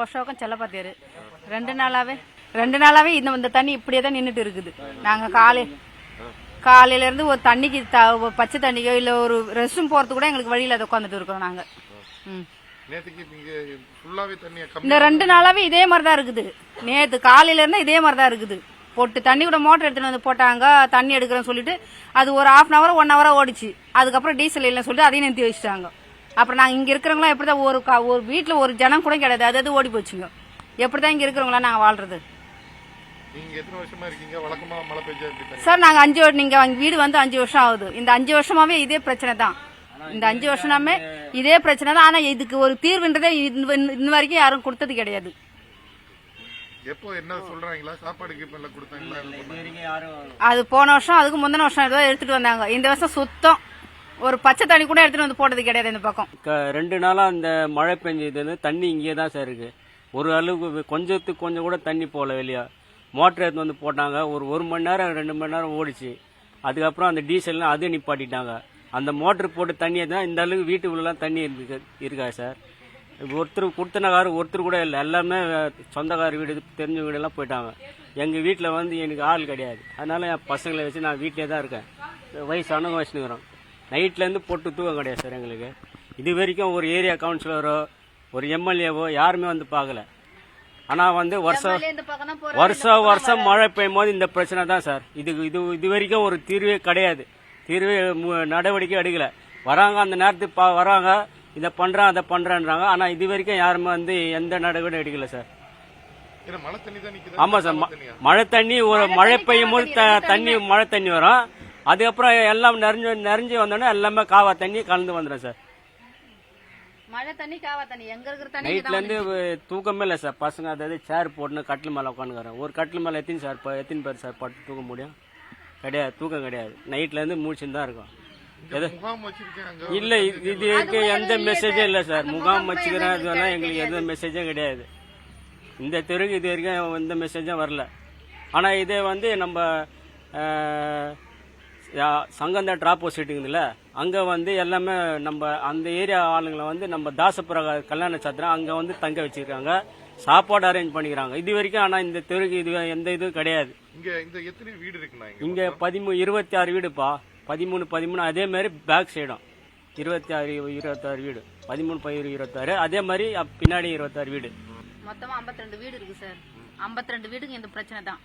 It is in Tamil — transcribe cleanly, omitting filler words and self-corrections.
கொஷோக்கம் செல்லப்பாத்தியாரு 2 நாளாவே இந்த தண்ணி இப்படியே தான் நின்றுட்டு இருக்குது. நாங்கள் காலையில இருந்து ஒரு தண்ணிக்கு பச்சை தண்ணிக்கோ இல்லை ஒரு ரெஸ்டும் போறது கூட எங்களுக்கு வழியில் அதை உட்காந்துட்டு இருக்கோம் நாங்கள். இந்த 2 நாளாவே இதே மாதிரி தான் இருக்குது. நேற்று காலையில இருந்து இதே மாதிரி தான் இருக்குது. போட்டு தண்ணி கூட மோட்டர் எடுத்துட்டு வந்து போட்டாங்க, தண்ணி எடுக்கிறேன்னு சொல்லிட்டு அது ஒரு 1/2 hour 1 hour ஓடிச்சு. அதுக்கப்புறம் டீசல் இல்லைன்னு சொல்லிட்டு அதையும் நிறுத்தி வச்சுட்டாங்க. அப்புறம் நாங்கள் இங்கே இருக்கிறவங்களாம் எப்படிதான் ஒரு வீட்டில் ஒரு ஜனம் கூட கிடையாது, அது ஓடி போச்சுங்க. எப்படிதான் இங்கே இருக்கிறவங்களா நாங்கள் வாழ்றது சார்? நாங்கள் 5 வருஷம் வீடு வந்து 5 வருஷம் ஆகுது. இந்த 5 வருஷமாவே இதே பிரச்சனை தான். இந்த 5 வருஷமாவே இதே பிரச்சனை தான். ஆனா இதுக்கு ஒரு தீர்வுன்றதே இன்ன வரைக்கும் யாரும் கொடுத்தது கிடையாது. அது போன வருஷம் அதுக்கு முந்தின வருஷம் ஏதோ எடுத்துட்டு வந்தாங்க. இந்த வருஷம் சுத்தம் ஒரு பச்சை தண்ணி கூட எடுத்துட்டு வந்து போட்டது கிடையாது இந்த பக்கம். 2 நாளா இந்த மழை பெஞ்சது தண்ணி இங்கே தான் சார் இருக்கு. ஒரு அளவுக்கு கொஞ்சத்துக்கு கொஞ்சம் கூட தண்ணி போகல வெளியே. மோட்டர் எடுத்து வந்து போட்டாங்க. ஒரு 1 மணி நேரம் 2 மணி நேரம் ஓடிச்சு. அதுக்கப்புறம் அந்த டீசல்லாம் அதே நிப்பாட்டிட்டாங்க. அந்த மோட்டர் போட்டு தண்ணியை தான் இந்த அளவுக்கு வீட்டுக்குள்ளலாம் தண்ணி இருக்கா சார்? ஒருத்தர் கொடுத்தனக்காரு ஒருத்தர் கூட இல்லை. எல்லாமே சொந்தக்கார வீடு தெரிஞ்ச வீடெல்லாம் போயிட்டாங்க. எங்கள் வீட்டில் வந்து எனக்கு ஆள் கிடையாது. அதனால என் பசங்களை வச்சு நான் வீட்டிலே தான் இருக்கேன். வயசானவங்க வச்சுனுக்கிறோம். நைட்லேருந்து போட்டு தூக்கம் கிடையாது சார் எங்களுக்கு. இது வரைக்கும் ஒரு ஏரியா கவுன்சிலரோ ஒரு எம்எல்ஏவோ யாருமே வந்து பார்க்கல. ஆனால் வந்து வருஷம் மழை பெய்யும் போது இந்த பிரச்சனை தான் சார். இது வரைக்கும் ஒரு தீர்வே கிடையாது. தீர்வு நடவடிக்கை எடுக்கல. வராங்க அந்த நேரத்துக்கு வராங்க, இதை பண்றேன் அதை பண்றேன்றாங்க. ஆனா இது வரைக்கும் யாருமே வந்து எந்த நடவடிக்கை எடுக்கல சார். ஆமா சார், மழை தண்ணி ஒரு மழை பெய்யும் போது மழை தண்ணி வரும். அதுக்கப்புறம் எல்லாம் நிறைஞ்சு வந்தோடனே எல்லாமே காவா தண்ணி கலந்து வந்துடும் சார். நைட்ல இருந்து தூக்கமே இல்லை சார். பசங்க அதாவது சேர் போட்டுன்னு கட்டில் மேல உட்காந்துக்கிறேன். ஒரு கட்டில் மேல எத்தனை பேர் சார் பட்டு தூக்க முடியும்? கிடையாது, தூக்கம் கிடையாது. நைட்ல இருந்து மூச்சுன்னு தான் இருக்கும். இல்ல இது எந்த மெசேஜும் இல்ல சார். முகாம் வச்சுக்கிறேன் எங்களுக்கு எந்த மெசேஜும் கிடையாது. இந்த தெருவுக்கு இது வரைக்கும் எந்த மெசேஜும் வரல. ஆனா இதே வந்து நம்ம சங்கந்த டிராப் வச்சுட்டுங்கள அங்க வந்து எல்லாமே நம்ம அந்த ஏரியா ஆளுங்களை வந்து நம்ம தாசப்புர கல்யாண சத்திரம் அங்க வந்து தங்க வச்சிருக்காங்க. சாப்பாடு அரேஞ்ச் பண்ணிக்கிறாங்க இது வரைக்கும். ஆனா இந்த தெருவுக்கு இது எந்த இதுவும் கிடையாது. இங்க 26 வீடுப்பா. 13 அதே மாதிரி பேக் சைடும் 26 வீடு. 13 26 அதே மாதிரி பின்னாடி 26 வீடு. மொத்தமா 52 வீடு இருக்கு சார். 52 வீடுக்கு இந்த பிரச்சனை தான்.